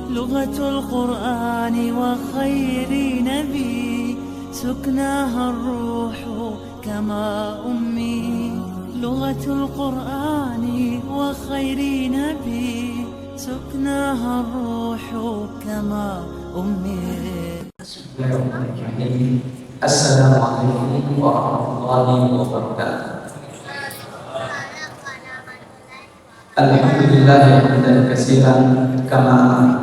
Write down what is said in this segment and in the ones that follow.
لغة القرآن وخير نبي سكناها الروح كما أمي. لغة القرآن وخير نبي سكناها الروح كما أمي. السلام عليكم ورحمة الله وبركاته. الحمد لله حمدا كثيرا كما أمر،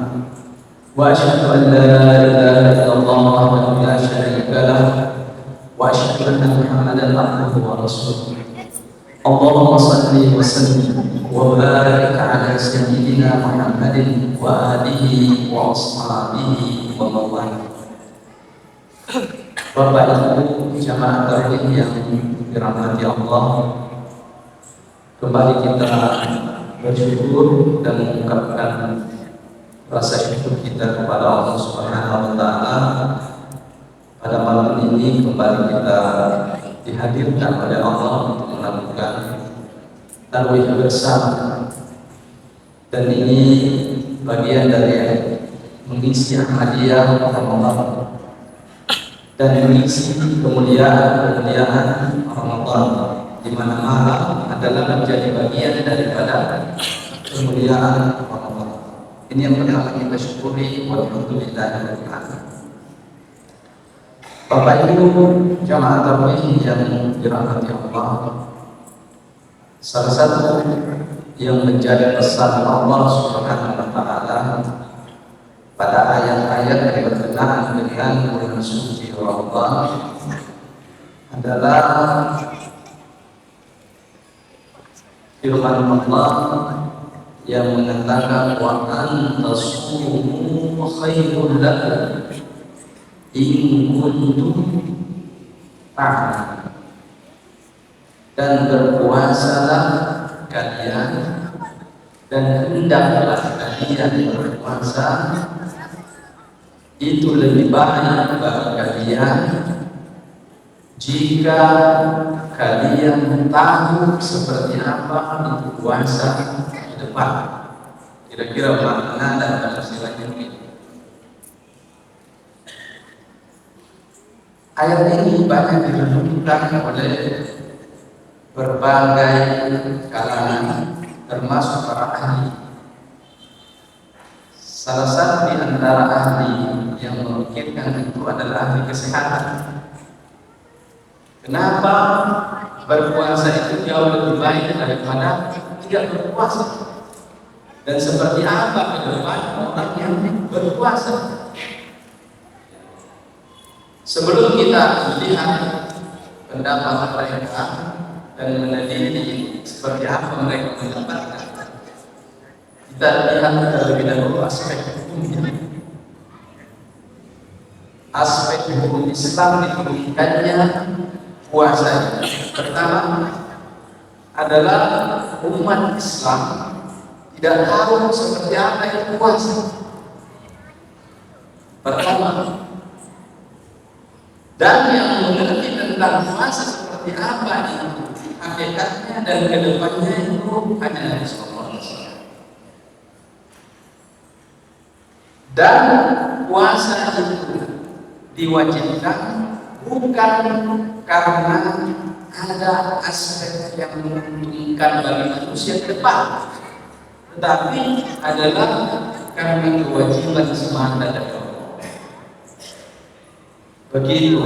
وأشهد أن لا إله إلا الله وحده لا شريك له، وأشهد أن محمدا عبده ورسوله. اللهم صل وسلم وبارك على سيدنا محمد وآله وأصحابه ومن والاه. Bapak Ibu jamaah taklim yang dirahmati Allah, kembali kita bersyukur dan mengungkapkan rasa syukur kita kepada Allah Subhanahu wa Ta'ala. Pada malam ini kembali kita dihadirkan oleh Allah untuk melakukan tarawih bersama, dan ini bagian dari mengisi Ahmadiyah Ramadan dan mengisi kemuliaan Ramadan, di mana malam adalah menjadi bagian daripada kemuliaan Ramadan. Ini yang pertama kita syukuri, walhamdulillahirabbil alamin. Bapak Ibu jamaah tarawih yang dirahmati Allah, salah satu yang menjadi pesan Allah Subhanahu wa Ta'ala pada ayat-ayat yang berkenaan dengan bulan suci Ramadan adalah firman Allah yang mengatakan wa antasumu khairul lakum in kuntum ta'lamun, dan berpuasalah kalian dan hendaklah kalian berpuasa, itu lebih baik bagi kalian jika kalian tahu seperti apa itu puasa di depan. Kira-kira makna dan tafsirannya ini. Ayat ini banyak direnungkan oleh berbagai kalangan, termasuk para ahli. Salah satu di antara ahli yang memikirkan itu adalah ahli kesehatan. Kenapa berpuasa itu jauh lebih baik daripada tidak berpuasa? Dan seperti apa ke depan orang yang berpuasa? Sebelum kita melihat pendapat mereka dan meneliti seperti apa mereka mendapatkan, kita lihat terlebih dahulu aspek hukumnya. Aspek hukum Islam diturunkannya puasa. Pertama adalah umat Islam tidak tahu seperti apa itu puasa. Pertama, dan yang mengerti tentang puasa seperti apa itu hakikatnya dan kedepannya itu hanya Nabi Sallallahu Alaihi Wasallam. Dan puasa itu diwajibkan bukan karena ada aspek yang menguntungkan bagi manusia ke depan, tetapi adalah karena kewajiban semata dari Allah. Begitu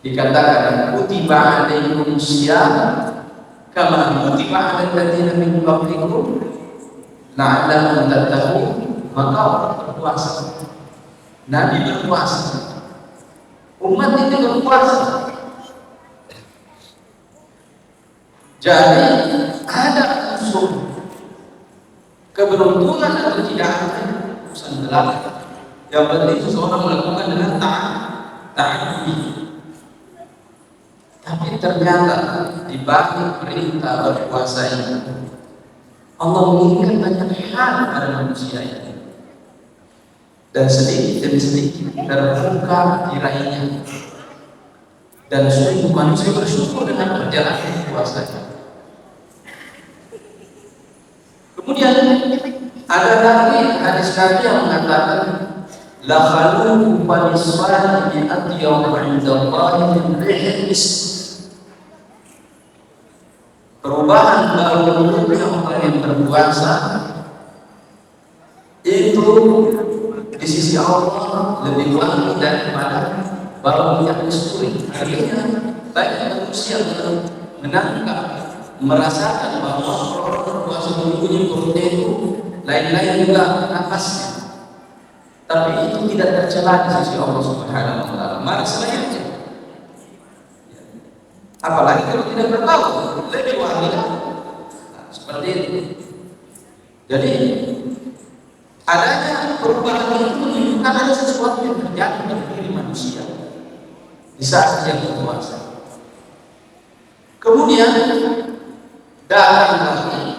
dikatakan kutiba alaikumus syiyam kama kutiba alal ladzina min qablikum la'allakum tattaqun. Maka berpuasa, Nabi berpuasa, umat itu berpuasa. Jadi ada unsur keberuntungan atau tidak ada urusan belakang. Yang penting seseorang melakukan dengan taat. Tapi ternyata di balik perintah berpuasa ini, Allah menginginkan banyak hal pada manusia ini. Dan sedikit demi sedikit terbuka diraihnya. Dan sungguh manusia bersyukur dengan perjalanan puasanya. Kemudian Ada lagi hadis Nabi yang mengatakan la khaluqu faniswani bi atyawm 'inda Allah min rihil misk. Perubahan bau mulutnya orang yang berpuasa itu di sisi Allah lebih wangi daripada bau yang kasturi. Artinya banyak manusia yang menangkap merasakan bahwa orang berpuasa mempunyai protein itu lain-lain juga nafasnya, tapi itu tidak tercela di sisi Allah Subhanahu wa taala. Mari selanjutnya, apalagi kalau tidak berbau lebih wangi. Nah, seperti itu. Jadi adanya perubahan itu menunjukkan ada sesuatu yang terjadi pada diri manusia di saat dia berpuasa. Kemudian datang lagi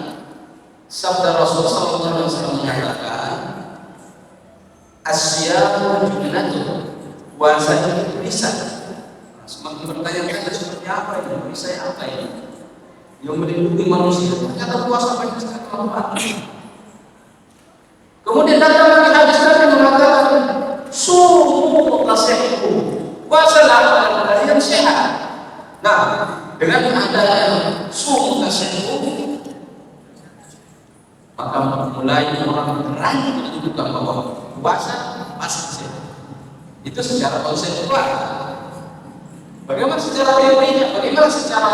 sabda Rasulullah SAW mengatakan, asyamu junnatun, puasa itu bisa. Semakin bertanya-tanya seperti apa ini, bisa apa ini yang melindungi manusia. Ternyata puasa banyak sekali manfaat. Kemudian datang lagi hadis Nabi mengatakan, sumu nasihatku, puasalah pada yang sehat. Nah, dengan adanya sumu nasihatku, maka mulai orang berani menunjukkan bahwa puasa pasti sehat. Itu secara konseptual. Bagaimana secara teorinya? Bagaimana secara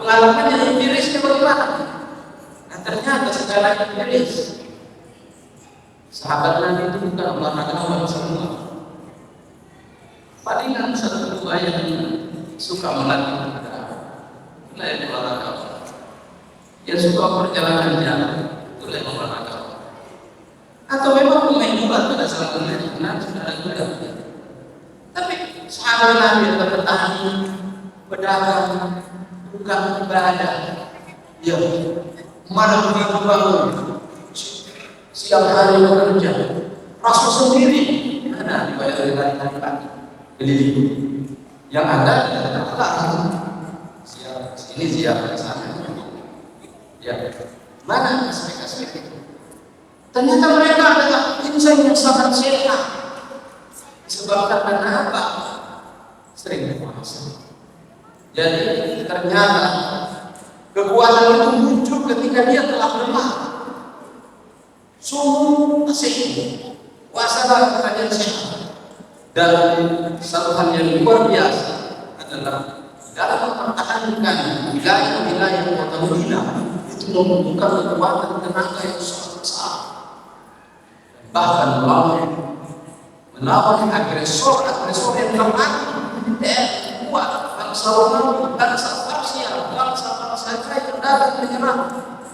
pengalamannya empirisnya bagaimana? Nah, ternyata secara empiris sahabat Nabi itu bukan olahragawan semua. Palingan satu dua yang suka melatih itulah yang olahragawan. Yang suka perjalanan jauh itulah yang olahragawan. Atau memang pemain bola pada saat pemain sudah ada. Tapi sahabat Nabi yang bertahan, berdagang, bukan ibadah, ya malam bangun, siang hari bekerja. Rasul sendiri ada dibayar dari pagi keliling. Yang ada adalah siang sini siang sana. Ya, mana aspek-aspek itu? Ternyata mereka adalah insan yang sangat sehat. Disebabkan karena apa? Sering berpuasa. Jadi ternyata kekuatan itu muncul ketika dia telah lemah. Sungguh asik. Puasalah kalian sehat. Dan satu hal yang luar biasa adalah dalam mempertahankan wilayah-wilayah kota Madinah itu membutuhkan kekuatan tenaga yang sangat besar. Bahkan melawan agresor yang lemah dan kuat, bangsa Romawi, bangsa Persia, bangsa yang datang menyerang.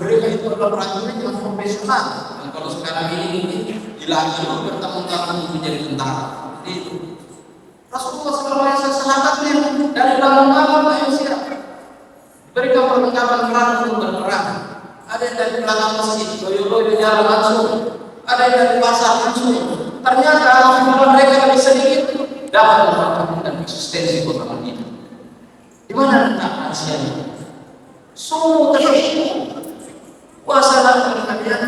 Mereka itu adalah prajurit yang profesional. Dan kalau sekarang ini dilatih bertahun-tahun menjadi tentara. Itu Rasulullah SAW sahabatnya dari belakang ayo siap. Mereka perlengkapan perang untuk berperang. Ada yang dari belakang masjid, doyo-doyo jalan langsung. Ada yang dari pasar langsung. Ternyata jumlah mereka lebih sedikit dapat mempertahankan eksistensi kota Madinah. Di mana letak rahasianya? Sungguh terus puasalah kalian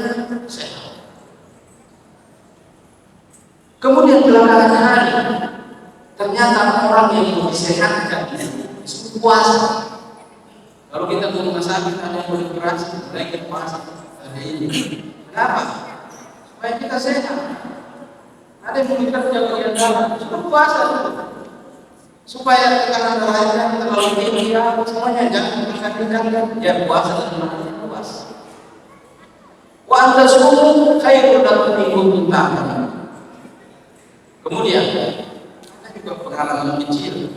sehat. Kemudian belakangan hari ternyata orang yang disehatkan itu puasa. Kalau kita mau masak ada yang boleh keras, kita puasa. Ada ini. Kenapa? Supaya kita sehat. Ada yang boleh kerja bagian dalam, sudah puasa. Supaya tekanan darahnya terlalu tinggi, semuanya jangan makan ya puasa dan puasa. Wa anta sumu khairun lakum in kuntum ta'lamun. Kemudian ada juga pengalaman kecil.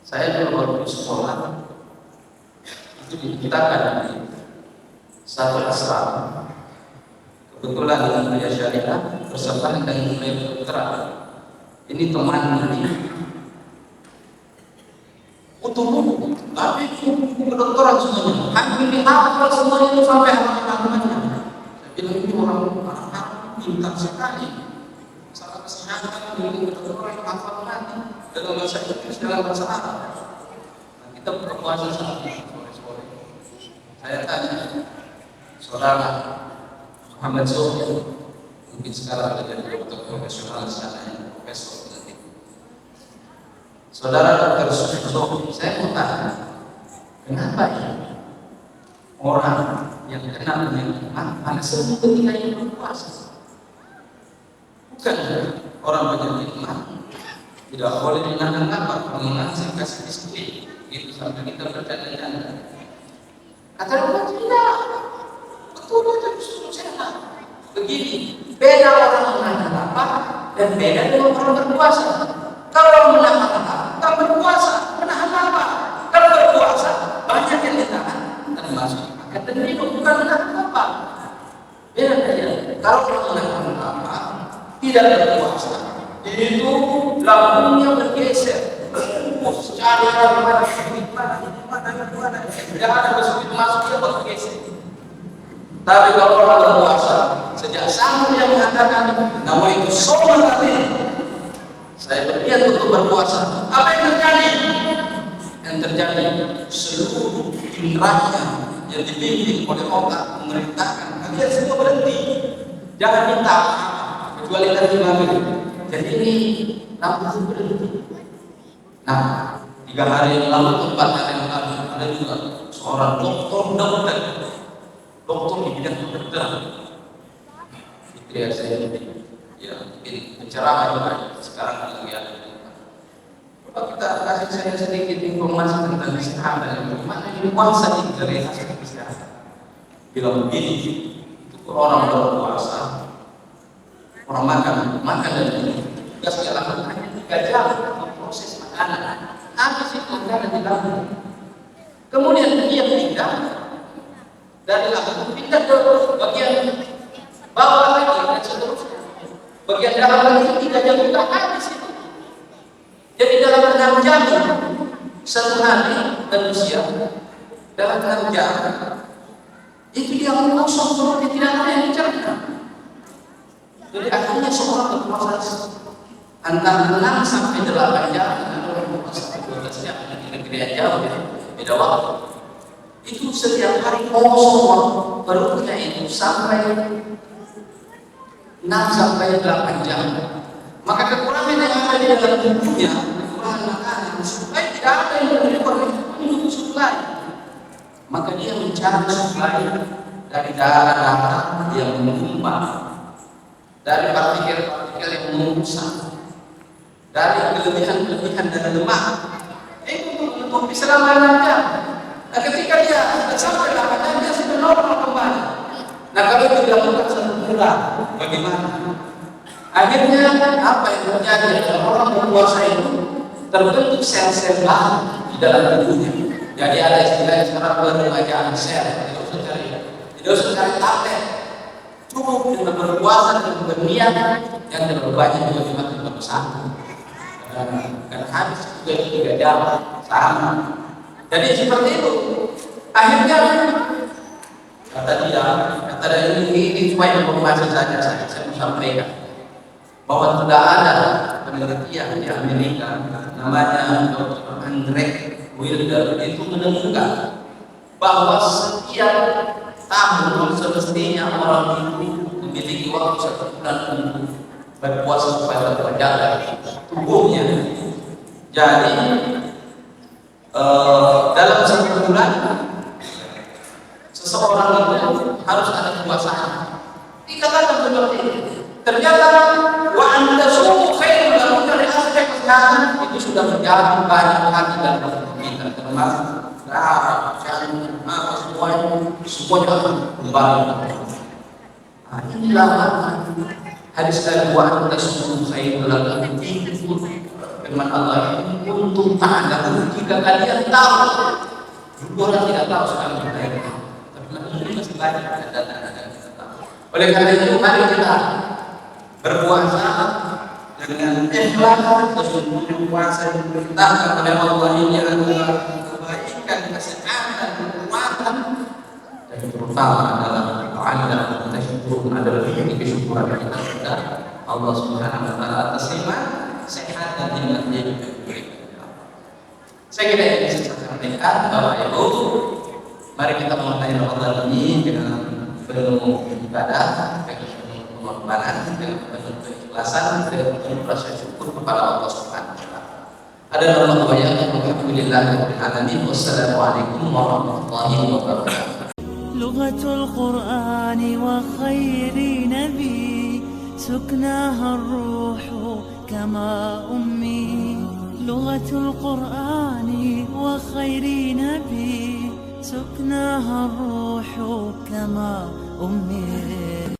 Saya dulu waktu sekolah itu diceritakan di satu asrama. Kebetulan dengan kuliah syariah bersama dengan kuliah kedokteran. Ini teman ini butuh buku, tapi buku kedokteran semuanya. Hampir dihafal semuanya itu sampai halaman-halamannya. Saya bilang ini orang pintar sekali. Salah kesehatan ilmu kedokteran hafal nanti dalam bahasa Inggris, dalam bahasa Arab. Nah, kita berpuasa sore-sore. Saya tanya, saudara, Muhammad Zohri, mungkin sekarang ada jadi dokter profesional di sana, profesor nanti. Saudara Dr. Zohri, saya mau tanya, kenapa ya orang yang kena penyakit pada sembuh ketika ia berpuasa? Bukan orang penyakit tidak boleh menahan lapar, mengasih kasih biskuit, itu sampai kita bercanda-canda. Kata Allah tidak, betul justru sehat. Begini, beda orang menahan lapar dan beda dengan orang berpuasa. Kalau orang menahan lapar, berpuasa, menahan lapar. Kalau berpuasa, banyak yang ditahan, termasuk makan dan minum, bukan menahan lapar. Beda. Kalau orang menahan lapar, tidak berpuasa, itu lambungnya bergeser. Cari mana, tidak ada biskuit masuk dia bergeser. Tapi kalau orang berpuasa, sejak sang yang mengatakan nama itu sholat tadi, saya berniat untuk berpuasa. Apa yang terjadi? Yang terjadi seluruh indranya yang dibimbing oleh otak memerintahkan kalian semua berhenti, jangan minta apa kecuali dari maghrib. Jadi ini langsung berhenti. Nah, 3 hari yang lalu, 4 hari yang lalu, ada juga seorang dokter di bidang kedokteran. Itu saya ya mungkin penceramah juga sekarang lagi ada. Coba kita kasih saya sedikit informasi tentang kesehatan, bagaimana ini puasa di negara kesehatan. Bila begini, itu orang berpuasa, orang makan dan minum, tidak segala lakukan 3 jam proses makanan. Habis itu makanan di lambung. Kemudian dia pindah dari lambung pindah ke bagian bawah lagi dan seterusnya. Bagian dalam lagi 3 jam kita habis itu. Jadi dalam 6 jam satu hari manusia dalam 6 jam itu dia kosong seperti tidak ada yang dicerna. Jadi akhirnya seorang berpuasa antara 6 sampai 8 jam, ada orang berpuasa 12 jam di negeri yang jauh ya, beda waktu. Itu setiap hari kosong perutnya itu sampai 6 sampai 8 jam. Maka kekurangan yang ada di dalam tubuhnya, kekurangan makanan, supaya tidak ada yang berkeluar menunggu suplai. Maka dia mencari suplai dari darah yang menumpah, dari partikel-partikel yang merusak, dari kelebihan dari lemak. Itu untuk menutupi selama 6 jam. Nah, ketika dia sampai 8 jam dia sudah normal kembali. Nah, kalau itu dilakukan 1 bulan, bagaimana? Akhirnya apa yang terjadi? Orang berpuasa itu terbentuk sel-sel baru di dalam tubuhnya. Jadi ada istilah sekarang peremajaan sel. Tidak usah cari tablet. Cukup dengan berpuasa dan berniat yang terlalu banyak juga dimakan bersama. Karena habis juga 3 jam sama. Jadi seperti itu. Akhirnya kata ini cuma informasi saja saya mau sampaikan bahwa sudah ada penelitian di Amerika namanya Dr. Andre Wilder itu menemukan bahwa setiap tahun semestinya orang itu memiliki waktu 1 bulan untuk berpuasa supaya terjaga tubuhnya. Jadi dalam 1 bulan seseorang itu harus ada puasanya. Dikatakan seperti ini. Ternyata wa anda sumu khairul lakum dari aspek kesehatan itu sudah menjadi banyak hati dan kita termasuk darah, jantung, apa semuanya kembali. Inilah hadis dari wa anda sumu khairul lakum firman Allah untuk ta'lamu jika kalian tahu. Orang tidak tahu sekarang kita tahu. Tapi ini masih banyak data-data kita tahu. Oleh karena itu mari kita berpuasa dengan ikhlas, sesungguhnya puasa yang diperintahkan oleh Allah ini adalah kebaikan, kesehatan, kekuatan, dan terutama adalah ta'ala tasyukur adalah ini kesyukuran kita kepada Allah Subhanahu wa taala atas nikmat sehat dan nikmatnya juga diberikan. Saya kira ini bisa saya sampaikan bahwa mari kita mengenai Ramadan ini dengan penuh ibadah, dengan penuh pengorbanan, dengan penuh keikhlasan, dengan penuh rasa syukur kepada Allah Subhanahu wa taala. Ada nama banyak, alhamdulillahirabbil alamin. Wassalamualaikum warahmatullahi wabarakatuh. لغة القرآن وخير نبي سكناها الروح كما أمي لغة القرآن وخير نبي سكناها الروح كما أمي